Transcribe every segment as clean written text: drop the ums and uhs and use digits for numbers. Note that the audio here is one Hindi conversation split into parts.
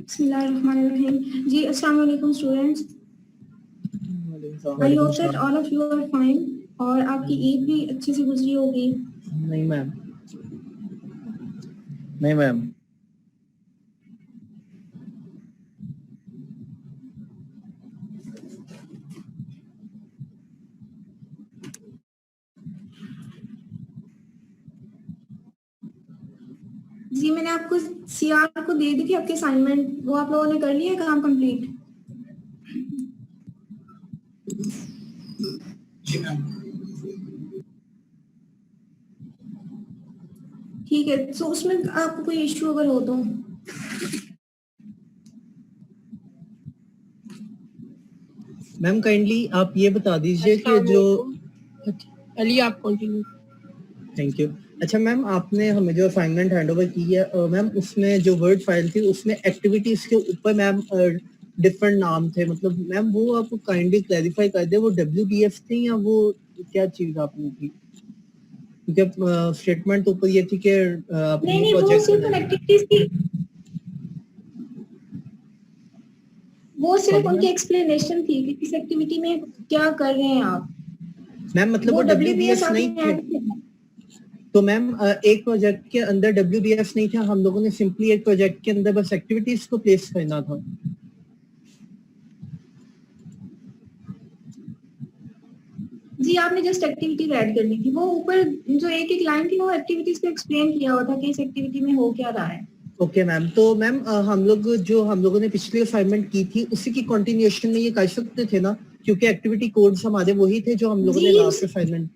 बिस्मिल्लाहिर्रहमानिर्रहीम। जी अस्सलाम वालेकुम students, I hope that all of you are fine और आपकी ईद भी अच्छे से गुजरी होगी। नहीं मैम, नहीं मैम। जी मैंने आपको सीआर को दे दी थी आपकी असाइनमेंट, वो आप लोगों ने कर लिया काम कंप्लीट? जी मैम। ठीक है, तो उसमें आपको कोई इश्यू अगर हो तो मैम काइंडली आप ये बता दीजिए कि जो अली आप कंटिन्यू। Thank you. अच्छा मैम, आपने हमें जो असाइनमेंट हैंडओवर की है मैम, उसमें जो वर्ड फाइल थी उसमें एक्टिविटीज के ऊपर मैम डिफरेंट नाम थे, मतलब मैम वो आप काइंडली क्लैरिफाई कर दे, वो WDF थी या वो क्या चीज आपने की? क्योंकि स्टेटमेंट तो ऊपर ये थी कि नहीं वो सिर्फ एक्टिविटीज की, वो सिर्फ उनकी एक्सप्लेनेशन थी कि किस एक्टिविटी में क्या कर रहे हैं आप। मैम मतलब वो WDF नहीं थे? तो मैम एक प्रोजेक्ट के अंदर WDF नहीं था, हम लोगों ने सिंपली एक प्रोजेक्ट के अंदर बस एक्टिविटीज को प्लेस करना था। जी आपने जस्ट एक्टिविटीज ऐड करनी थी, वो ऊपर जो एक एक लाइन थी वो एक्टिविटीज को एक्सप्लेन किया हुआ था कि इस एक्टिविटी में हो क्या रहा है। ओके मैम, तो मैम हम लोगों ने पिछली असाइनमेंट की थी उसी की कंटिन्यूएशन में ये कर सकते थे ना, क्योंकि एक्टिविटी कोड्स हमारे वही थे जो हम लोगों ने लास्ट असाइनमेंट।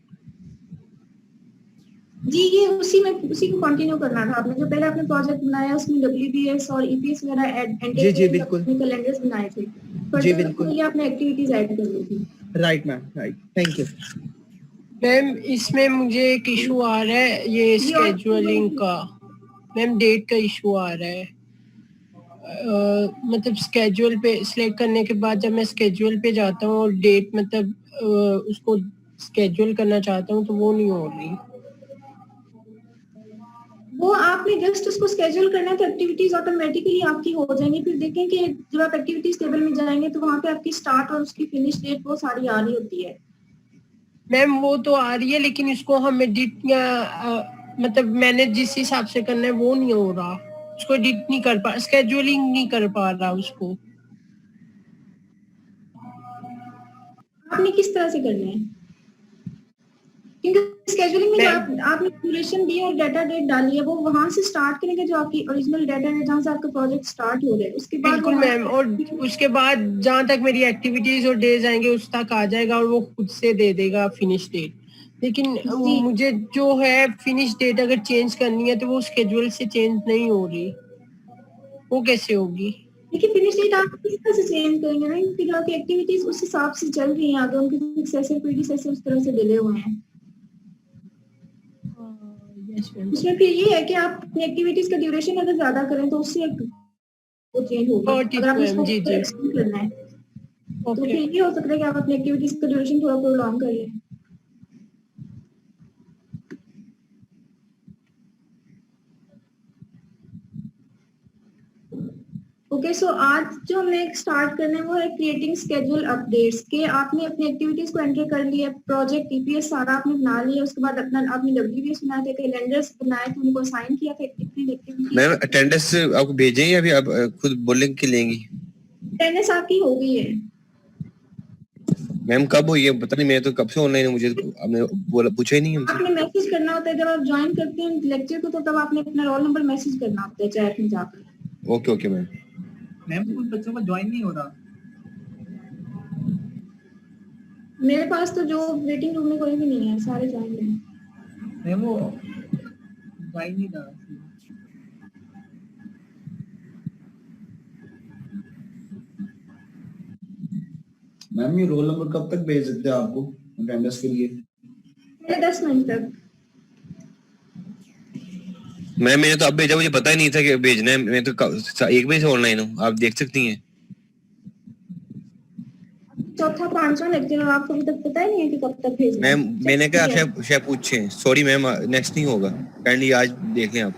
जी ये उसी को कंटिन्यू करना था। आपने जो पहले आपने प्रोजेक्ट बनाया उसमें WBS और EPS वगैरह ऐड जी बिल्कुल कैलेंडर्स बनाए थे, जी बिल्कुल, ये आपने एक्टिविटीज ऐड कर ली थी। Right ma'am, right, thank you ma'am. इसमें मुझे एक इशू आ रहा है ये स्केड्यूलिंग का, मैम डेट का इशू आ रहा है। मतलब स्केड्यूल पे सिलेक्ट करने के बाद जब मैं स्केड्यूल पे जाता हूँ और डेट मतलब उसको स्केड्यूल करना चाहता हूँ तो वो नहीं हो रही। वो आपने जस्ट उसको स्केड्यूल करना है तो एक्टिविटीज ऑटोमेटिकली आपकी हो जाएंगी। फिर देखें कि जब आप एक्टिविटीज टेबल में जाएंगे तो वहाँ पे आपकी स्टार्ट और उसकी फिनिश डेट वो सारी आ रही होती है। मैम वो तो आ रही है लेकिन इसको हम एडिट या मतलब मैंने जिस हिसाब से करना है वो नहीं हो रहा, उसको एडिट नहीं कर पा, स्केड्यूलिंग नहीं कर पा रहा उसको। आपने किस तरह से करना है? क्योंकि स्केड्यूलिंग में जो आपने ड्यूरेशन दी और डाटा डेट डाली है वो वहां से स्टार्ट करेंगे, जो आपकी ओरिजिनल डाटा है जहां से आपका प्रोजेक्ट स्टार्ट हो रहा है उसके बाद। बिल्कुल मैम, और उसके बाद जहां तक मेरी एक्टिविटीज और डेज आएंगे उस तक आ जाएगा और वो खुद से दे देगा फिनिश डेट। लेकिन मुझे जो है फिनिश डेट अगर चेंज करनी है तो वो स्केड्यूल से चेंज नहीं हो रही, वो कैसे होगी? देखिए फिनिश डेट आप किस तरह से चेंज करेंगे ना, क्योंकि जो आपकी एक्टिविटीज उस हिसाब से चल रही हैं, आगे उनके सक्सेसर प्रीडिसेसर उस तरह से डिले हुए हैं। उसमें फिर ये है कि आप अपनी एक्टिविटीज का ड्यूरेशन अगर ज्यादा करें तो उससे वो चेंज होगा। अगर आप इसको एक्सटेंड करना है तो फिर ये हो सकता है कि आप अपनी एक्टिविटीज का ड्यूरेशन थोड़ा प्रोलॉन्ग कर लें। ओके सो आज जो हमें स्टार्ट करना है वो है क्रिएटिंग स्केड्यूल अपडेट्स के। आपने अपनी एक्टिविटीज को एंटर कर लिया, प्रोजेक्ट EPS सारा आपने बना लिया, उसके बाद अपना आपने WBS बनाए थे, कैलेंडर्स बनाए थे, उनको असाइन किया था एक्टिविटी। मैम अटेंडेंस आपको भेजें या अभी आप खुद बोलेंगे कि लेंगी? अटेंडेंस आपकी हो गई है मैम। कब हुई है पता नहीं, मैं तो कब से ऑनलाइन हूं, मुझे आपने बोला पूछा ही नहीं हमसे। आपने मैसेज करना होता है जब आप ज्वाइन करते हैं लेक्चर को, तो तब आपने अपना रोल नंबर मैसेज करना होता है चैट में जाकर। Okay okay ma'am. मैम कुछ बच्चों का ज्वाइन नहीं हो रहा। मेरे पास तो जो वेटिंग रूम में कोई भी नहीं है, सारे ज्वाइन हैं। मैम वो ज्वाइन नहीं रहा। मैम ये रोल नंबर कब तक भेज सकते हैं आपको अटेंडेंस के लिए? 10 मिनट तक। मैंने तो अब भेजा, मुझे पता ही नहीं था कि भेजना है। मैं तो 1 बजे से ऑनलाइन हूँ, आप देख सकती हैं। चौथा 5वां लेक्चर, आपको अभी तक पता ही नहीं है कि कब तक भेजना है। मैम मैंने कहा शायद पूछे, सॉरी मैम, नेक्स्ट नहीं होगा, काइंडली आज देख लें आप।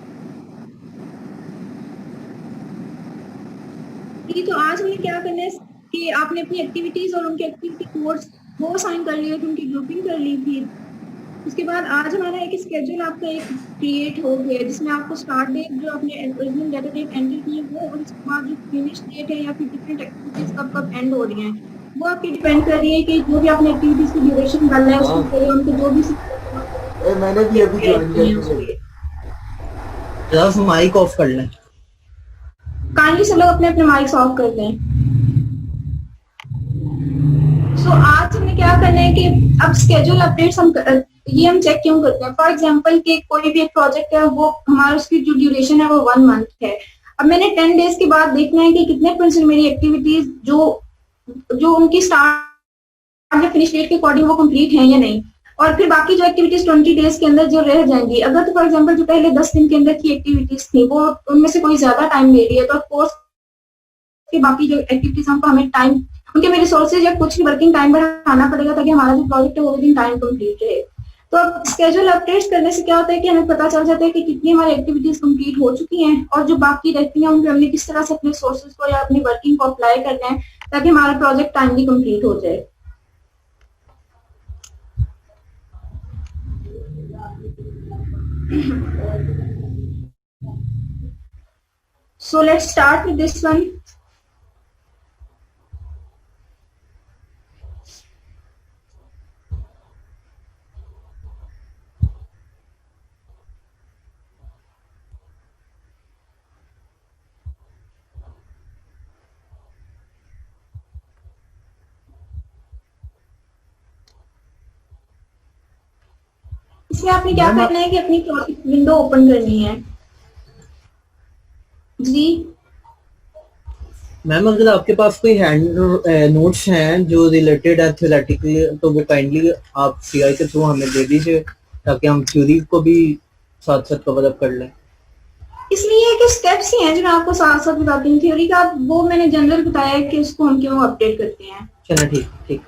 जी, तो आज हमें क्या करना है कि आपने अपनी एक्टिविटीज और उनके एक्टिविटी कोड्स वो साइन कर लिए थे, उनकी ग्रुपिंग कर ली थी। उसके बाद आज हमारा एक स्केड्यूल आपका एक क्रिएट हो गया जिसमें आपको स्टार्ट डेट जो आपने ओरिजिनल डाटा डेट एंटर की है वो, और उसके बाद जो फिनिश डेट है या फिर डिफरेंट एक्टिविटीज कब कब एंड हो रही हैं वो आपकी डिपेंड कर रही है कि जो भी आपने एक्टिविटीज की ड्यूरेशन डालना है उसके लिए उनको जो भी मैंने भी अभी ज्वाइन किया। जरा माइक ऑफ कर लें। काइंडली सब लोग अपने अपने माइक्स ऑफ कर दें। सो आज हमने क्या करना है कि अब स्केड्यूल अपडेट्स ये हम चेक क्यों करते हैं। फॉर एग्जांपल कि कोई भी एक प्रोजेक्ट है वो हमारा उसकी जो ड्यूरेशन है वो 1 मंथ है। अब मैंने 10 डेज के बाद देखना है कि कितने % मेरी एक्टिविटीज जो उनकी स्टार्ट या फिनिश डेट के अकॉर्डिंग वो कंप्लीट है या नहीं, और फिर बाकी जो एक्टिविटीज 20 डेज के अंदर जो रह जाएंगी, अगर तो फॉर एग्जांपल जो पहले 10 दिन के अंदर की एक्टिविटीज थी वो उनमें से कोई ज्यादा टाइम ले रही है तो ऑफकोर्स कि बाकी जो एक्टिविटीज हमको हमें टाइम उनके में रिसोर्सेज या कुछ भी वर्किंग टाइम बढ़ाना पड़ेगा ताकि हमारा जो प्रोजेक्ट है वो विद इन टाइम कंप्लीट रहे। तो अब स्केड्यूल अपडेट्स करने से क्या होता है कि हमें पता चल जाता है कि कितनी हमारी एक्टिविटीज कंप्लीट हो चुकी हैं और जो बाकी रहती हैं उनके हमने किस तरह से अपने सोर्सेज को या अपनी वर्किंग को अप्लाई करना है ताकि हमारा प्रोजेक्ट टाइमली कंप्लीट हो जाए। So let's start with this one. इसमें आपने क्या करना है कि अपनी प्रोजेक्ट विंडो ओपन करनी है। जी मैम, अगर आपके पास कोई हैंड नोट्स हैं जो रिलेटेड है थ्योरेटिकली तो वो काइंडली आप सीआई के थ्रू हमें दे दीजिए ताकि हम थ्योरी को भी साथ साथ कवर अप कर लें। इसलिए कि स्टेप्स ही हैं जो मैं आपको साथ साथ बताती हूँ। थ्योरी का वो मैंने जनरल बताया है कि उसको हम क्यों अपडेट करते हैं। चलो ठीक ठीक।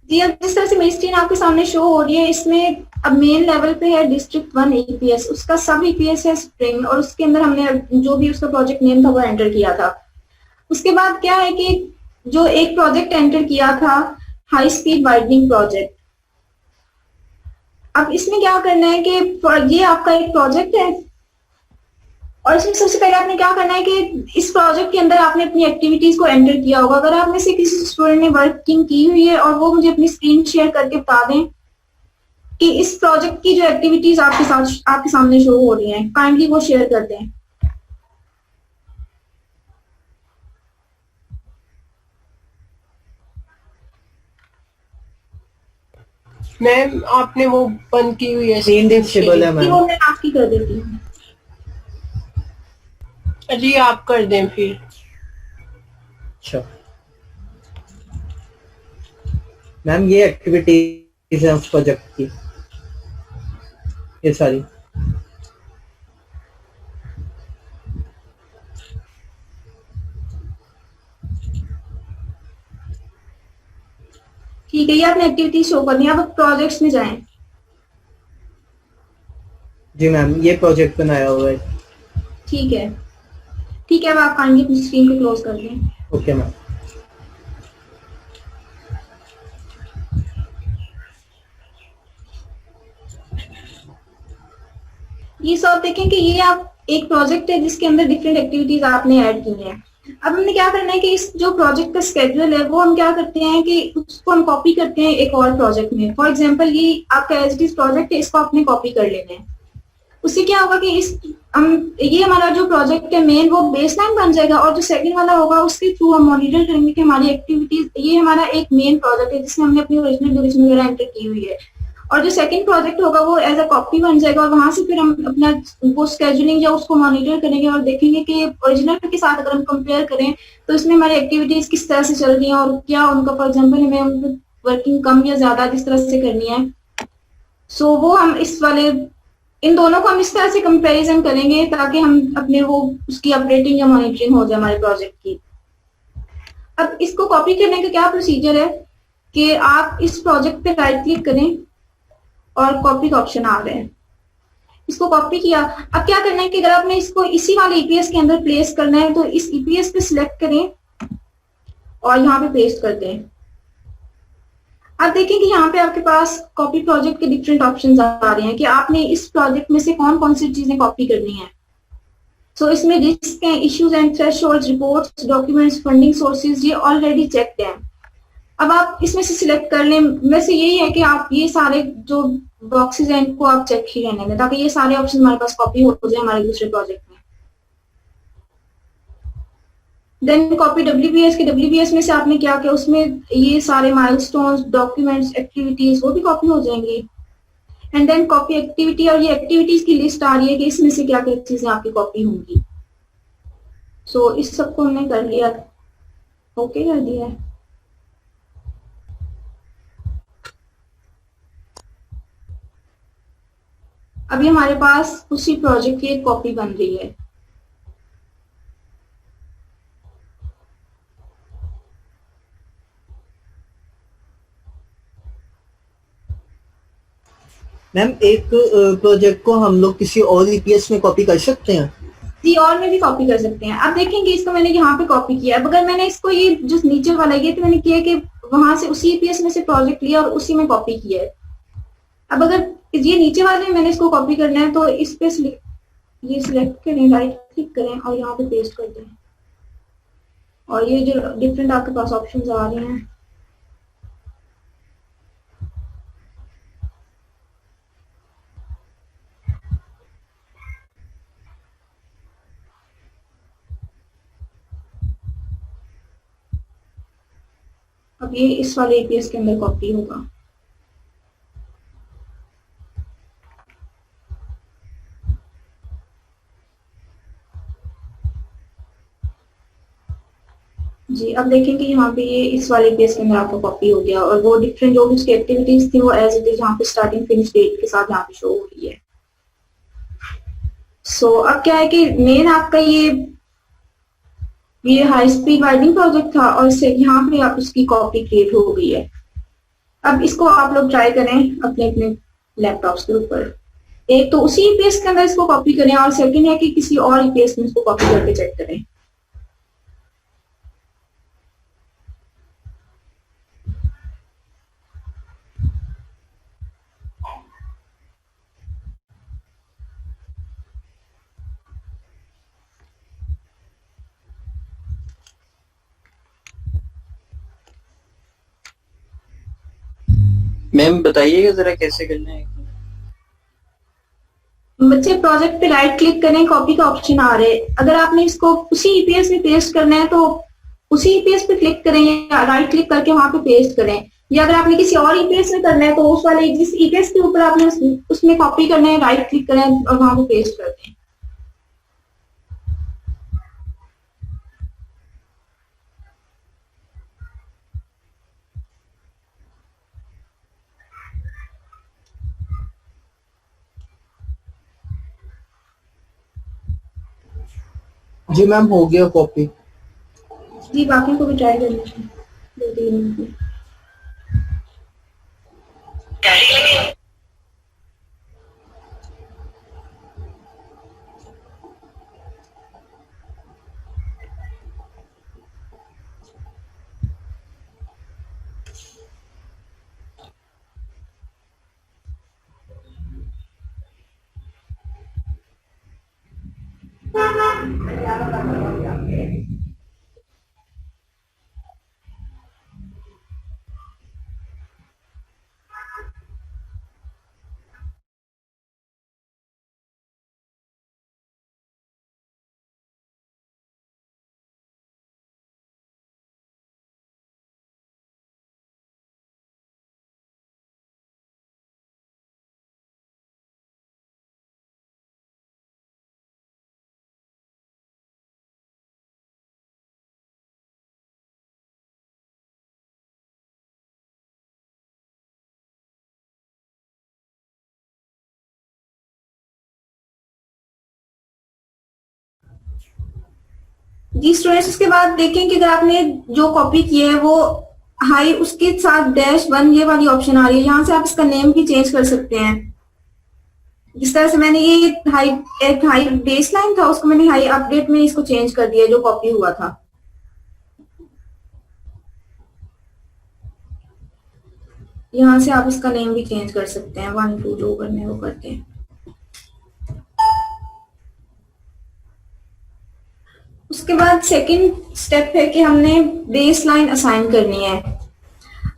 जी, अब जिस तरह से मेरी स्क्रीन आपके सामने शो हो रही है इसमें अब मेन लेवल पे है डिस्ट्रिक्ट 1 ईपीएस, उसका सब ईपीएस है स्प्रिंग और उसके अंदर हमने जो भी उसका प्रोजेक्ट नेम था वो एंटर किया था। उसके बाद क्या है कि जो एक प्रोजेक्ट एंटर किया था हाई स्पीड वाइडनिंग प्रोजेक्ट। अब इसमें क्या करना है कि ये आपका एक प्रोजेक्ट है और इसमें सबसे पहले आपने क्या करना है कि इस प्रोजेक्ट के अंदर आपने अपनी एक्टिविटीज को एंटर किया होगा। अगर आप में से किसी स्टूडेंट ने वर्किंग की हुई है और वो मुझे अपनी स्क्रीन शेयर करके बता दें कि इस प्रोजेक्ट की जो एक्टिविटीज आपके सामने शो हो रही हैं, काइंडली वो शेयर कर दें। मैम आपने वो बंद की हुई है स्क्रीन डिसेबल है मैम। वो मैं आपकी कर देती हूँ। जी आप कर दें फिर। अच्छा मैम, ये एक्टिविटीज है उस प्रोजेक्ट की, ये सारी। ठीक है, ये आपने एक्टिविटी शो कर दी। अब प्रोजेक्ट्स में जाएं। जी मैम, ये प्रोजेक्ट बनाया हुआ है। ठीक है ठीक है, अब आप काइंडली अपनी स्क्रीन को क्लोज कर दें। Okay ma'am. ये सब देखें कि ये आप एक प्रोजेक्ट है जिसके अंदर डिफरेंट एक्टिविटीज आपने ऐड की हैं। अब हमने क्या करना है कि इस जो प्रोजेक्ट का स्केड्यूल है वो हम क्या करते हैं कि उसको हम कॉपी करते हैं एक और प्रोजेक्ट में। फॉर एग्जांपल ये आपका एसडीएस प्रोजेक्ट है, इसको आपने कॉपी कर लेना है। उससे क्या होगा कि ये हमारा जो प्रोजेक्ट है मेन वो बेसलाइन बन जाएगा और जो सेकंड वाला होगा उसके थ्रू हम मॉनिटर करेंगे कि हमारी एक्टिविटीज, ये हमारा एक मेन प्रोजेक्ट है जिसमें हमने अपनी ओरिजिनल ड्यूरेशन वगैरह एंटर की हुई है। और जो सेकंड प्रोजेक्ट होगा वो एज अ कॉपी बन जाएगा और वहां से फिर हम अपना वो स्केजुलिंग या उसको मॉनिटर करेंगे और देखेंगे कि ओरिजिनल के साथ अगर हम कंपेयर करें तो इसमें हमारी एक्टिविटीज किस तरह से चल रही हैं और क्या उनका फॉर एग्जाम्पल हमें वर्किंग कम या ज्यादा किस तरह से करनी है। सो वो हम इस वाले इन दोनों को हम इस तरह से कंपैरिजन करेंगे ताकि हम अपने वो उसकी अपडेटिंग या मॉनिटरिंग हो जाए हमारे प्रोजेक्ट की। अब इसको कॉपी करने का क्या प्रोसीजर है कि आप इस प्रोजेक्ट पे राइट क्लिक करें और कॉपी का ऑप्शन आ रहा है, इसको कॉपी किया। अब क्या करना है कि अगर आपने इसको इसी वाले ईपीएस के अंदर प्लेस करना है तो इस ईपीएस पे सिलेक्ट करें और यहाँ पे पेस्ट कर दें। आप देखें कि यहाँ पे आपके पास कॉपी प्रोजेक्ट के डिफरेंट ऑप्शंस आ रहे हैं कि आपने इस प्रोजेक्ट में से कौन कौन सी चीजें कॉपी करनी है। सो इसमें रिस्क हैं, issues and thresholds, reports, documents, funding sources, ये ऑलरेडी चेक्ड हैं। अब आप इसमें से सिलेक्ट कर लें। वैसे यही है कि आप ये सारे जो बॉक्सेस हैं इनको आप चेक ही रहने दें ताकि ये सारे ऑप्शन हमारे पास कॉपी हो जाए हमारे दूसरे प्रोजेक्ट में। देन कॉपी डब्ल्यूबीएस के डब्ल्यूबीएस में से आपने क्या किया, उसमें ये सारे माइलस्टोन्स, डॉक्यूमेंट्स, एक्टिविटीज वो भी कॉपी हो जाएंगी। एंड देन कॉपी एक्टिविटी, और ये एक्टिविटीज की लिस्ट आ रही है कि इसमें से क्या क्या चीजें आपकी कॉपी होंगी। सो इस सबको हमने कर लिया, ओके कर दिया है। अभी हमारे पास उसी प्रोजेक्ट की एक कॉपी बन रही है। मैम एक प्रोजेक्ट को हम लोग किसी और ईपीएस में कॉपी कर सकते हैं? जी, और में भी कॉपी कर सकते हैं। अब देखेंगे इसको मैंने यहाँ पे कॉपी किया। अब अगर मैंने इसको ये जो नीचे वाला ये तो मैंने किया कि वहां से उसी ईपीएस में से प्रोजेक्ट लिया और उसी में कॉपी किया है। अब अगर ये नीचे वाले में मैंने इसको कॉपी करना है तो इस पे ये सिलेक्ट करें, राइट क्लिक करें और यहाँ पे पेस्ट कर दें। और ये जो डिफरेंट आपके पास ऑप्शन आ रहे हैं, अब ये इस वाले ईपीएस के अंदर कॉपी होगा। जी, अब देखेंगे यहाँ पे ये इस वाले पेज के अंदर आपको कॉपी हो गया और वो डिफरेंट जो भी उसकी एक्टिविटीज थी वो एज इट इज यहाँ पे स्टार्टिंग फिनिश डेट के साथ यहाँ पे शो हो रही है। सो अब क्या है कि मेन आपका ये हाई स्पीड वाइडिंग प्रोजेक्ट था और इससे यहाँ पे आप उसकी कॉपी क्रिएट हो गई है। अब इसको आप लोग ट्राई करें अपने अपने लैपटॉप्स के ऊपर। एक तो उसी ईपीएस के अंदर इसको कॉपी करें और सेकंड है कि किसी और ईपीएस में इसको कॉपी करके चेक करें। मैम बताइएगा जरा कैसे करना है। बच्चे प्रोजेक्ट पे राइट क्लिक करें, कॉपी का ऑप्शन आ रहा है। अगर आपने इसको उसी ईपीएस में पेस्ट करना है तो उसी ईपीएस पे क्लिक करें या राइट क्लिक करके वहां पे पेस्ट करें, या अगर आपने किसी और ईपीएस में करना है तो उस वाले जिस ईपीएस के ऊपर आपने उसमें कॉपी करना है राइट क्लिक करें और वहां पे पेस्ट कर दें। जी मैम हो गया कॉपी। जी, बाकी को भी ट्राई कर लीजिए 2-3 मिनट में। जी स्टूडेंट्स, उसके बाद देखें कि अगर आपने जो कॉपी किया है वो हाई, उसके साथ -1 ये वाली ऑप्शन आ रही है, यहाँ से आप इसका नेम भी चेंज कर सकते हैं। जिस तरह से मैंने ये एक हाई बेस लाइन था, उसको मैंने हाई अपडेट में इसको चेंज कर दिया जो कॉपी हुआ था। यहाँ से आप इसका नेम भी चेंज कर सकते हैं, 1 2 जो करने हैं वो करते हैं। उसके बाद सेकंड स्टेप है कि हमने बेस लाइन असाइन करनी है।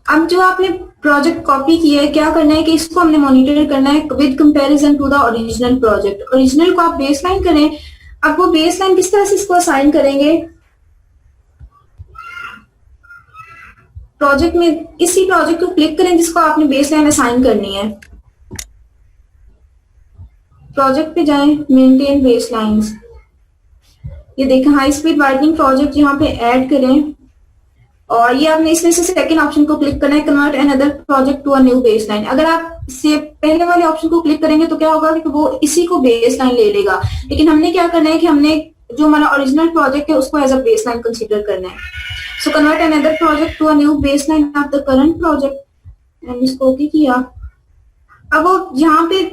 अब जो आपने प्रोजेक्ट कॉपी किया है, क्या करना है कि इसको हमने मॉनिटर करना है with comparison to the original project. Original को आप बेस लाइन करें। अब वो बेस लाइन किस तरह से इसको असाइन करेंगे, प्रोजेक्ट में इसी प्रोजेक्ट को क्लिक करें जिसको आपने बेस लाइन असाइन करनी है। प्रोजेक्ट पे जाएं, मेंटेन बेस लाइन्स, ये देखें हाई स्पीड वाइडनिंग प्रोजेक्ट यहाँ पे ऐड करें, और ये आपने इसमें से सेकंड ऑप्शन को क्लिक करना है, convert another project to a new baseline. अगर आप से पहले वाले ऑप्शन को क्लिक करेंगे तो क्या होगा कि वो इसी को बेसलाइन ले लेगा, लेकिन हमने क्या करना है कि हमने जो हमारा ओरिजिनल प्रोजेक्ट है उसको एज अ बेसलाइन कंसीडर करना है। So convert another project to a new baseline of the current project, and इसको ओके किया। अब वो यहाँ पे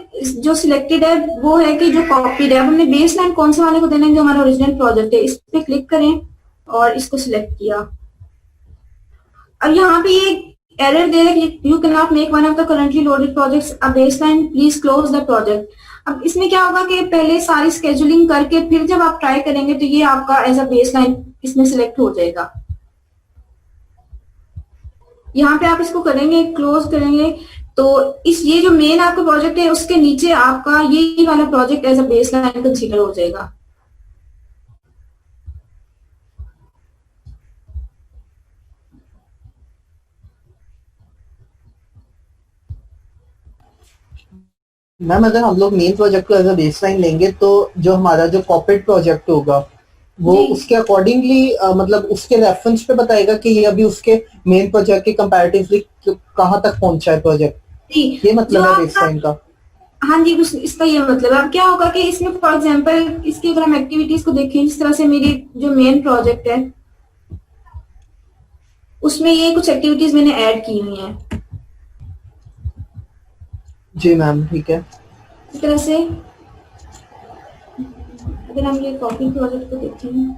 जो सिलेक्टेड है वो है कि जो कॉपीड है। अब हमने बेसलाइन कौन से वाले को देना है, जो हमारा ओरिजिनल प्रोजेक्ट है। इस पे क्लिक करें और इसको सिलेक्ट किया। अब यहाँ पे ये एरर दे रहा है कि you can not make one of the currently loaded projects a baseline, please close the project. अब इसमें क्या होगा कि पहले सारी स्केड्यूलिंग करके फिर जब आप ट्राई करेंगे तो ये आपका एज अ बेसलाइन इसमें सिलेक्ट हो जाएगा। यहाँ पे आप इसको करेंगे, क्लोज करेंगे, तो ये जो मेन आपका प्रोजेक्ट है उसके नीचे आपका ये वाला project as a baseline consider हो जाएगा। मैम अगर हम लोग मेन प्रोजेक्ट को एज अ बेसलाइन लेंगे तो जो हमारा जो कॉर्पोरेट प्रोजेक्ट होगा वो उसके अकॉर्डिंगली मतलब उसके रेफरेंस पे बताएगा कि ये अभी उसके मेन प्रोजेक्ट के कंपैरेटिवली कहाँ तक पहुंचा है प्रोजेक्ट, ये मतलब है बेसलाइन का। हाँ जी, इसका ये मतलब है। अब क्या होगा कि इसमें फॉर एग्जांपल इसकी अगर हम एक्टिविटीज को देखें, जिस तरह से मेरी जो मेन प्रोजेक्ट है उसमें ये कुछ एक्टिविटीज मैंने ऐड की हुई हैं। जी मैम ठीक है। इस तरह से अगर हम ये कॉपी प्रोजेक्ट को देखें,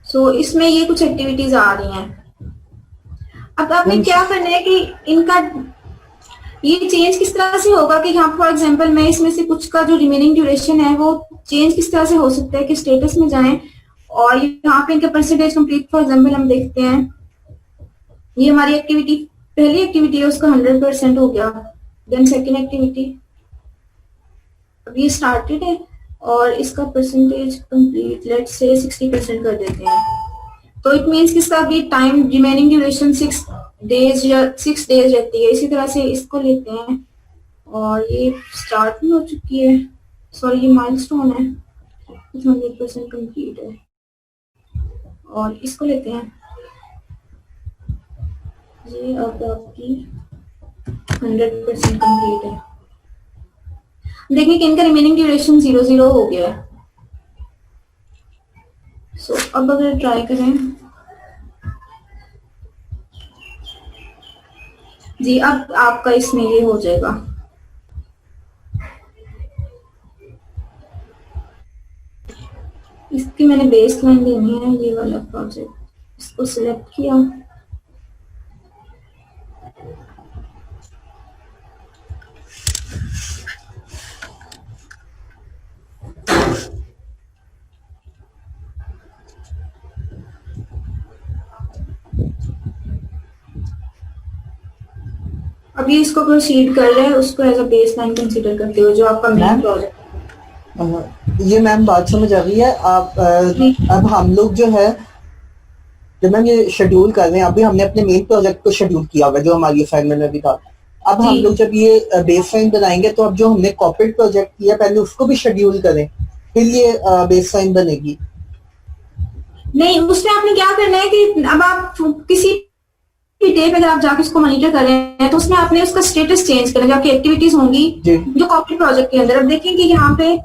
सो इसमें ये कुछ एक्टिविटीज आ रही हैं। अब आपने क्या करना है कि इनका ये चेंज किस तरह से होगा कि यहाँ फॉर एग्जांपल मैं इसमें से कुछ का जो रिमेनिंग ड्यूरेशन है वो चेंज किस तरह से हो सकता है कि स्टेटस में जाएं और यहाँ पे इनका परसेंटेज कंप्लीट फॉर एग्जांपल हम देखते हैं। ये हमारी एक्टिविटी पहली एक्टिविटी है, उसका 100% हो गया। देन सेकेंड एक्टिविटी, अब ये स्टार्टेड है और इसका परसेंटेज कंप्लीट लेट्स से 60% कर देते हैं। तो इट मीन्स किसका भी टाइम रिमेनिंग ड्यूरेशन 6 डेज रहती है। इसी तरह से इसको लेते हैं और ये स्टार्ट भी हो चुकी है, सॉरी ये माइलस्टोन है, 100% कंप्लीट है। और इसको लेते हैं, ये अब आपकी 100% कंप्लीट है। देखिए कि इनका रिमेनिंग ड्यूरेशन 0 हो गया है। सो अब अगर ट्राई करें जी, अब आपका इसमें ये हो जाएगा। इसकी मैंने बेस लाइन देनी है, ये वाला प्रोजेक्ट, इसको सिलेक्ट किया। अभी इसको प्रोसीड कर रहे हैं, उसको एज अ बेसलाइन कंसीडर करते हुए जो आपका मेन प्रोजेक्ट। ये मैम बात समझ आ गई है। आप अब हम लोग जो है जब मैम ये शेड्यूल कर रहे हैं, अभी हमने अपने मेन प्रोजेक्ट को शेड्यूल किया हुआ जो हमारी असाइनमेंट में भी था। अब हम लोग जब ये बेसलाइन बनाएंगे तो अब जो हमने कॉर्पोरेट प्रोजेक्ट किया पहले उसको भी शेड्यूल करें, फिर ये बेसलाइन बनेगी। नहीं, उसमें आपने क्या करना है कि अब आप किसी की डे पे अगर आप जाके उसको मॉनिटर कर रहे हैं तो उसमें आपने उसका स्टेटस चेंज करना, जो आपकी एक्टिविटीज होंगी जी। जो कॉर्पोरेट प्रोजेक्ट के अंदर। अब देखेंगे यहाँ पे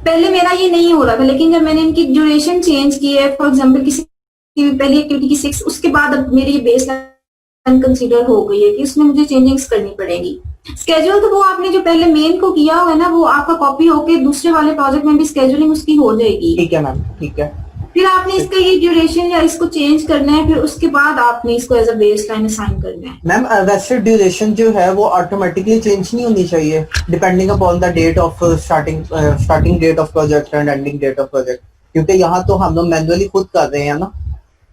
पहले मेरा ये नहीं हो रहा था, लेकिन जब मैंने इनकी ड्यूरेशन चेंज की है, फॉर एग्जाम्पल किसी की पहली एक्टिविटी की 6, उसके बाद अब मेरी ये बेस लाइन कंसिडर हो गई है कि उसमें मुझे चेंजिंग्स करनी पड़ेगी। स्केड्यूल तो वो आपने जो पहले मेन को किया हुआ है ना, वो आपका कॉपी होके दूसरे वाले प्रोजेक्ट में भी स्केड्यूलिंग उसकी हो जाएगी। ठीक है मैम, ठीक है। फिर आपने इसका ये ड्यूरेशन या इसको चेंज करना है, फिर उसके बाद आपने इसको as a base line assign करना है। मैम वैसे ड्यूरेशन जो है वो ऑटोमेटिकली चेंज नहीं होनी चाहिए depending upon the date of starting date of project and ending date of project, क्योंकि यहाँ तो हम लोग मैनुअली खुद कर रहे हैं ना।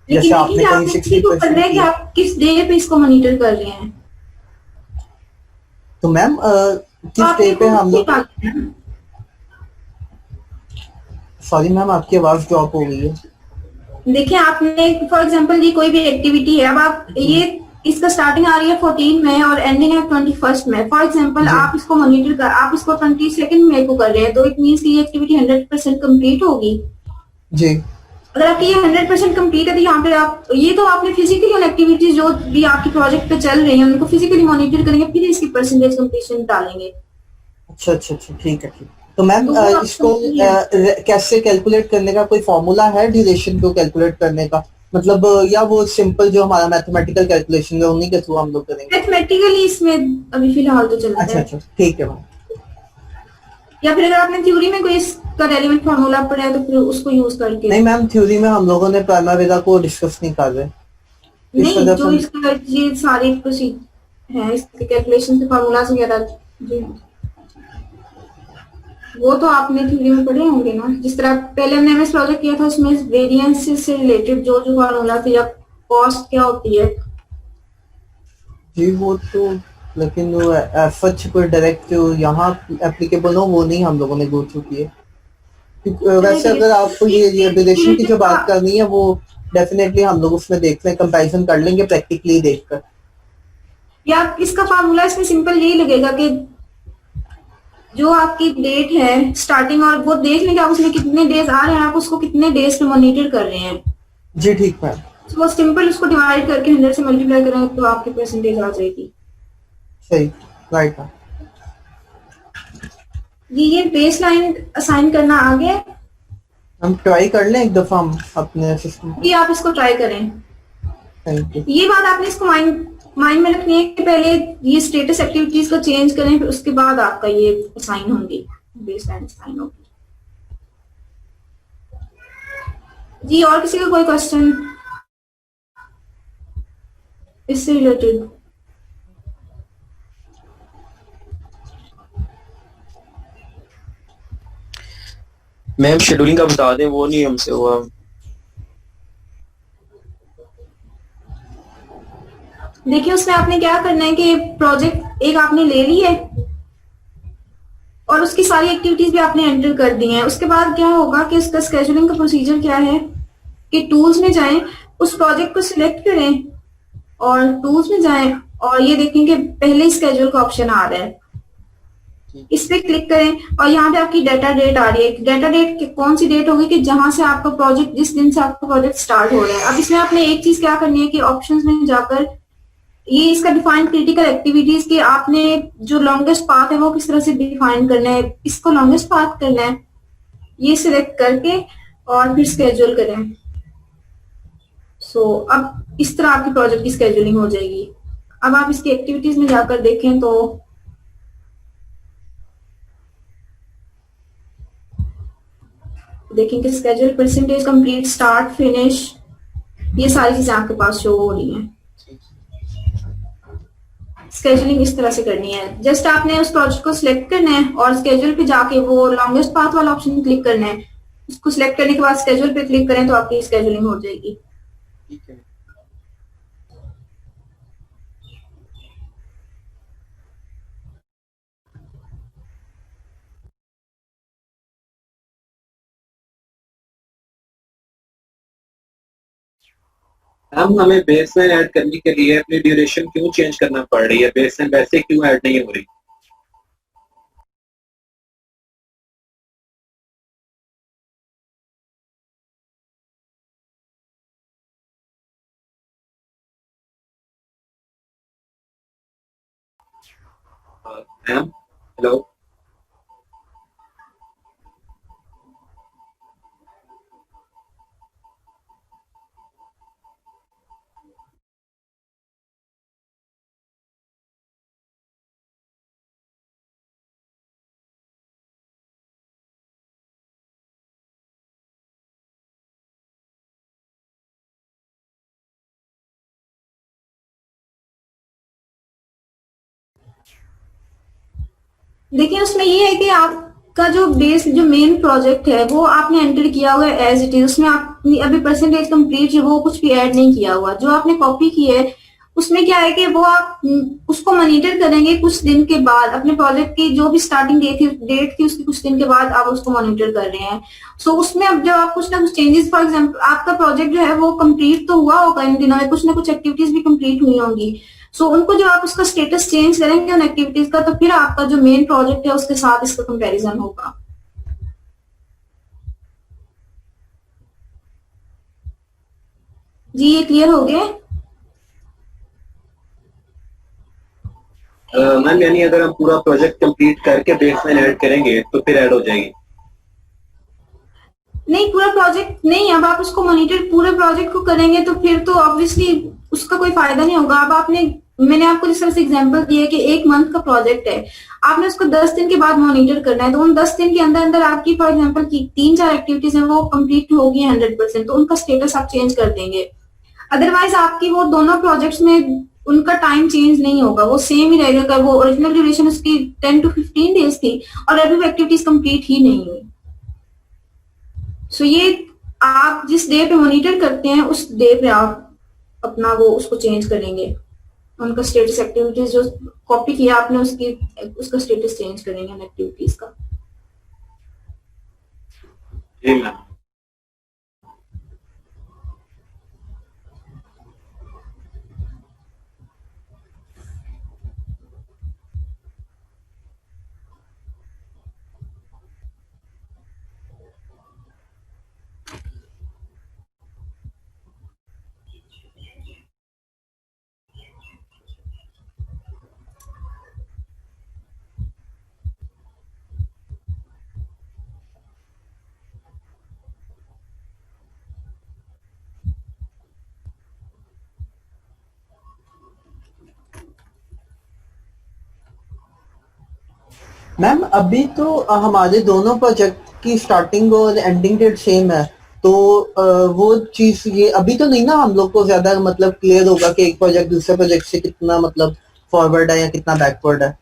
जैसे लेकिन आपने कहीं आपने इसी को करना है कि आप किस डे पे इसको मॉनिटर कर रहे हैं। तो मैम किस आप डे ये पे हम लोग, निकालना है। सॉरी मैम आपकी आवाज ड्रॉप हो गई है। देखिए आपने फॉर एग्जांपल ये कोई भी एक्टिविटी है, अब आप ये इसका स्टार्टिंग आ रही है 14 में और एंडिंग है 21 में। फॉर एग्जांपल आप इसको मॉनिटर कर, आप इसको 22 में को कर रहे हैं, तो इट मीन्स कि ये एक्टिविटी 100% कंप्लीट होगी। जी। अगर आपकी ये 100% कंप्लीट है तो यहाँ पे आप ये तो आपने फिजिकली उन एक्टिविटीज जो भी आपकी प्रोजेक्ट पे चल रही है उनको फिजिकली मॉनिटर करेंगे, फिर इसकी परसेंटेज कंप्लीशन डालेंगे। अच्छा अच्छा अच्छा, ठीक है ठीक। तो मैम तो वो आप इसको समझिए। कैसे कैलकुलेट करने का कोई फॉर्मूला है ड्यूरेशन को कैलकुलेट करने का, मतलब या वो सिंपल जो हमारा मैथमेटिकल कैलकुलेशन है उन्हीं के थ्रू हम लोग करेंगे? मैथमेटिकली इसमें अभी फिलहाल तो चलता अच्छा है, अच्छा, ठीक है मैम। या फिर अगर आपने थ्योरी में कोई इसका रेलेवेंट फॉर्मूला पढ़ा है तो फिर उसको यूज करके। नहीं मैम, थ्योरी में हम लोगों ने प्राइमरी को डिस्कस नहीं कर रहे, इस नहीं, वजह जो से। इसका ये सारी प्रोसीजर है इसके कैलकुलेशन के फॉर्मूलाज वगैरह जी, वो तो आपने थ्योरी में पढ़े होंगे ना। जिस तरह पहले हमने एमएस प्रोजेक्ट किया था उसमें वेरिएंस से रिलेटेड जो जो फॉर्मूला थे, या कॉस्ट क्या होती है। जी वो तो, लेकिन वो सच कोई डायरेक्ट जो यहाँ एप्लीकेबल हो वो नहीं हम लोगों ने गो थ्रू किए। वैसे अगर आपको ये ड्यूरेशन की जो बात करनी है वो डेफिनेटली हम लोग उसमें देखते हैं, कंपैरिजन कर लेंगे प्रैक्टिकली देखकर। या इसका फार्मूला इसमें सिंपल यही लगेगा कि जो आपकी डेट है स्टार्टिंग, और वो देख लेंगे आप उसमें कितने डेज आ रहे हैं, आप उसको कितने डेज पे मॉनिटर कर रहे हैं। जी ठीक मैम। तो वो सिंपल उसको डिवाइड करके 100 से मल्टीप्लाई करेंगे तो आपकी परसेंटेज आ जाएगी। सही, राइट मैम। ये बेस लाइन असाइन करना आ गया। हम ट्राई कर लें एक दफा हम अपने सिस्टम ये आप इसको ट्राई करें। Thank you. ये बात आपने इसको माइंड में रखनी है कि पहले ये स्टेटस एक्टिविटीज को चेंज करें, फिर उसके बाद आपका ये असाइन होंगी, बेस लाइन असाइन होगी। जी और किसी का कोई क्वेश्चन इससे रिलेटेड? मैम शेड्यूलिंग का बता दें, वो नहीं हमसे हुआ। देखिए उसमें आपने क्या करना है कि प्रोजेक्ट एक आपने ले ली है और उसकी सारी एक्टिविटीज भी आपने एंटर कर दी हैं। उसके बाद क्या होगा कि उसका स्केजुलिंग का प्रोसीजर क्या है कि टूल्स में जाएं, उस प्रोजेक्ट को सिलेक्ट करें और टूल्स में जाएं और ये देखें कि पहले स्केड्यूल का ऑप्शन आ रहा है, इस पे क्लिक करें और यहाँ पे आपकी डेटा डेट आ रही है। डेटा डेट कौन सी डेट होगी कि जहां से आपका प्रोजेक्ट, जिस दिन से आपका प्रोजेक्ट स्टार्ट हो रहा है। अब इसमें आपने एक चीज क्या करनी है कि ऑप्शंस में जाकर ये इसका डिफाइन क्रिटिकल एक्टिविटीज के आपने जो लॉन्गेस्ट पाथ है वो किस तरह से डिफाइन करना है, इसको लॉन्गेस्ट पाथ करना है, ये सिलेक्ट करके और फिर स्केड्यूल करें। अब इस तरह आपकी प्रोजेक्ट की स्केड्यूलिंग हो जाएगी। अब आप इसकी एक्टिविटीज में जाकर देखें तो देखेंगे schedule, percentage complete, start, finish, ये सारी चीजें आपके पास शो हो रही हैं। स्केड्यूलिंग इस तरह से करनी है। जस्ट आपने उस प्रोजेक्ट को सिलेक्ट करना है और स्केड्यूल पे जाके वो लॉन्गेस्ट पाथ वाला ऑप्शन क्लिक करना है। उसको सिलेक्ट करने के बाद स्केड्यूल पे क्लिक करें तो आपकी स्केड्यूलिंग हो जाएगी। ठीक है। हम हमें बेसलाइन ऐड करने के लिए अपनी ड्यूरेशन क्यों चेंज करना पड़ रही है? बेसलाइन वैसे क्यों ऐड नहीं हो रही? Ma'am hello. देखिए उसमें ये है कि आपका जो बेस जो मेन प्रोजेक्ट है वो आपने एंटर किया हुआ है एज इट इज, उसमें आपने अभी परसेंटेज कंप्लीट है वो कुछ भी ऐड नहीं किया हुआ। जो आपने कॉपी की है उसमें क्या है कि वो आप उसको मॉनिटर करेंगे कुछ दिन के बाद, अपने प्रोजेक्ट की जो भी स्टार्टिंग डेट थी उसके कुछ दिन के बाद आप उसको मॉनिटर कर रहे हैं। सो उसमें अब जब आप कुछ ना कुछ चेंजेस, फॉर एग्जाम्पल आपका प्रोजेक्ट जो है वो कंप्लीट तो हुआ होगा इन दिनों में, कुछ ना कुछ एक्टिविटीज भी कंप्लीट हुई होंगी। सो उनको जब आप उसका स्टेटस चेंज करेंगे उन एक्टिविटीज का, तो फिर आपका जो मेन प्रोजेक्ट है उसके साथ इसका कंपैरिजन होगा। जी ये क्लियर हो गया? मैम यानी अगर हम पूरा प्रोजेक्ट कंप्लीट करके बेसलाइन ऐड करेंगे तो फिर ऐड हो जाएगी? नहीं पूरा प्रोजेक्ट नहीं, अब आप उसको मॉनिटर पूरे प्रोजेक्ट को करेंगे तो फिर तो ऑब्वियसली उसका कोई फायदा नहीं होगा। अब मैंने आपको जिस तरह से एग्जांपल दिया कि 1 मंथ का प्रोजेक्ट है, आपने उसको 10 दिन के बाद मॉनिटर करना है, तो उन 10 दिन के अंदर अंदर आपकी फॉर एग्जाम्पल की 3-4 एक्टिविटीज है वो कंप्लीट होगी 100%, तो उनका स्टेटस आप चेंज कर देंगे। अदरवाइज आपकी वो दोनों प्रोजेक्ट्स में उनका टाइम चेंज नहीं होगा, वो सेम ही रहेगा। वो ओरिजिनल ड्यूरेशन उसकी 10 to 15 डेज थी और अभी वो एक्टिविटीज कंप्लीट ही नहीं हुई। सो ये आप जिस डे पे मॉनिटर करते हैं उस डे पे आप अपना वो उसको चेंज करेंगे, उनका स्टेटस एक्टिविटीज जो कॉपी किया आपने उसका स्टेटस चेंज करेंगे उन एक्टिविटीज का। जी मैम। मैम अभी तो हमारे दोनों प्रोजेक्ट की स्टार्टिंग और एंडिंग डेट सेम है, तो वो चीज ये अभी तो नहीं ना हम लोग को ज्यादा मतलब क्लियर होगा कि एक प्रोजेक्ट दूसरे प्रोजेक्ट से कितना मतलब फॉरवर्ड है या कितना बैकवर्ड है।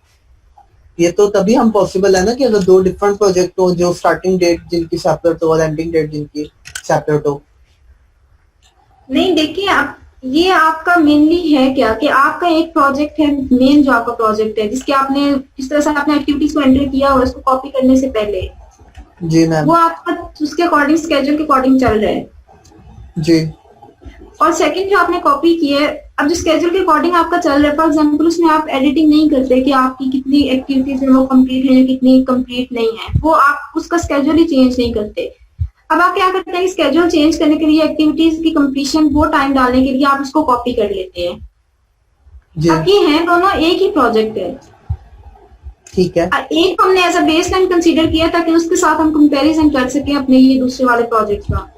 ये तो तभी हम पॉसिबल है ना कि अगर दो डिफरेंट प्रोजेक्ट हो जो स्टार्टिंग डेट जिनकी सेपरेट हो और एंडिंग डेट जिनकी सेपरेट हो। नहीं देखिए आप, ये आपका मेनली है क्या कि आपका एक प्रोजेक्ट है मेन, जो आपका प्रोजेक्ट है जिसके आपने जिस तरह से आपने एक्टिविटीज को एंटर किया हुआ उसको कॉपी करने से पहले जी मैम। वो आपका उसके अकॉर्डिंग स्केड्यूल के अकॉर्डिंग चल रहा है। जी। और सेकंड जो आपने कॉपी की है, अब जो स्केड्यूल के अकॉर्डिंग आपका चल रहा है, फॉर एग्जांपल उसमें आप एडिटिंग नहीं करते कि आपकी कितनी एक्टिविटीज है वो कंप्लीट है या कितनी कंप्लीट नहीं है, वो आप उसका स्केड्यूल ही चेंज नहीं करते। अब आप क्या करते हैं, स्केड्यूल चेंज करने के लिए एक्टिविटीज की कंप्लीशन वो टाइम डालने के लिए आप उसको कॉपी कर लेते हैं। जी अब ये है दोनों एक ही प्रोजेक्ट है, ठीक है। एक हमने ऐसा बेसलाइन कंसीडर किया ताकि उसके साथ हम कंपैरिजन कर सकें अपने ये दूसरे वाले प्रोजेक्ट का।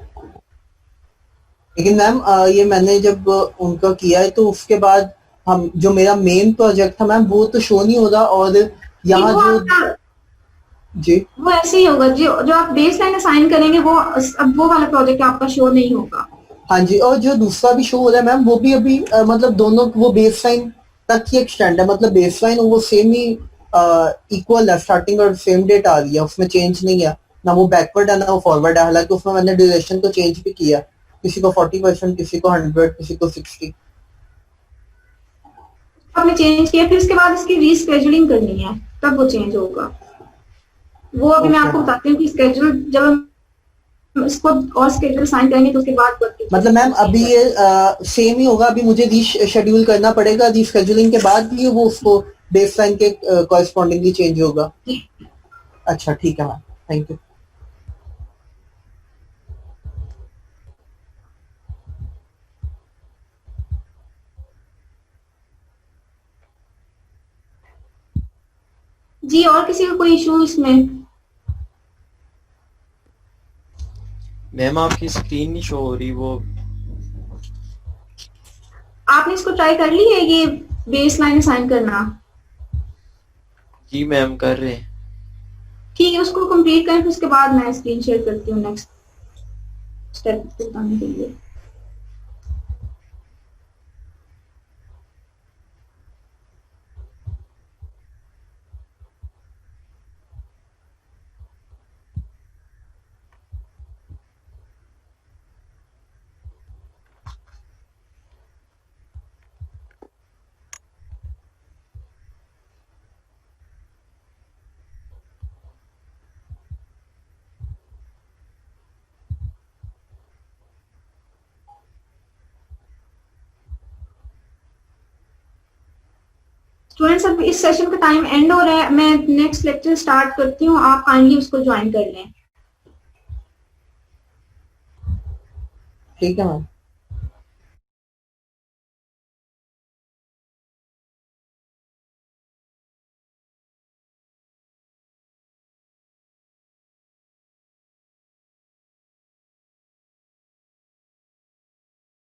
लेकिन मैम ये मैंने जब उनका किया है तो उसके बाद हम जो मेरा मेन प्रोजेक्ट था मैम वो तो शो नहीं हो रहा, और यहाँ वो जो आपका जी वो ऐसे ही होगा, जो जो आप बेसलाइन असाइन करेंगे वो अब वो वाला प्रोजेक्ट आपका शो नहीं होगा। हाँ जी, और जो दूसरा भी शो हो रहा है मैम वो भी अभी मतलब दोनों वो बेस लाइन तक ही एक्सटेंड है, मतलब बेस लाइन वो सेम ही इक्वल है, स्टार्टिंग और सेम डेट आ रही है, उसमें चेंज नहीं है, ना वो बैकवर्ड है ना वो फॉरवर्ड है। हालांकि उसमें मैंने ड्यूरेशन को चेंज भी किया, किसी को 40%, किसी को 100, किसी को 60। आपने चेंज किया फिर उसके बाद इसकी रीस्केड्यूलिंग करनी है तब वो चेंज होगा। वो अभी मैं ओके आपको मैम। बताती हूँ कि स्केड्यूल जब हम इसको और स्केड्यूल साइन करेंगे तो उसके बाद मतलब मैम अभी ये सेम ही होगा, अभी मुझे रीशेड्यूल करना पड़ेगा, रीशेड्यूलिंग के बाद भी वो उसको बेसलाइन के कॉरेस्पॉन्डिंगली चेंज होगा। अच्छा ठीक है मैम, थैंक यू। जी, और किसी का कोई इशू इसमें? मैम आपकी स्क्रीन नहीं शो हो रही, वो आपने इसको ट्राई कर ली है ये बेस लाइन असाइन करना? जी मैम कर रहे हैं। ठीक है, उसको कंप्लीट करें, फिर उसके बाद मैं स्क्रीन शेयर करती हूँ नेक्स्ट स्टेप बताने के लिए। स्टूडेंट्स, अब इस सेशन का टाइम एंड हो रहा है, मैं नेक्स्ट लेक्चर स्टार्ट करती हूँ, आप काइंडली उसको ज्वाइन कर लें। ठीक है मैम।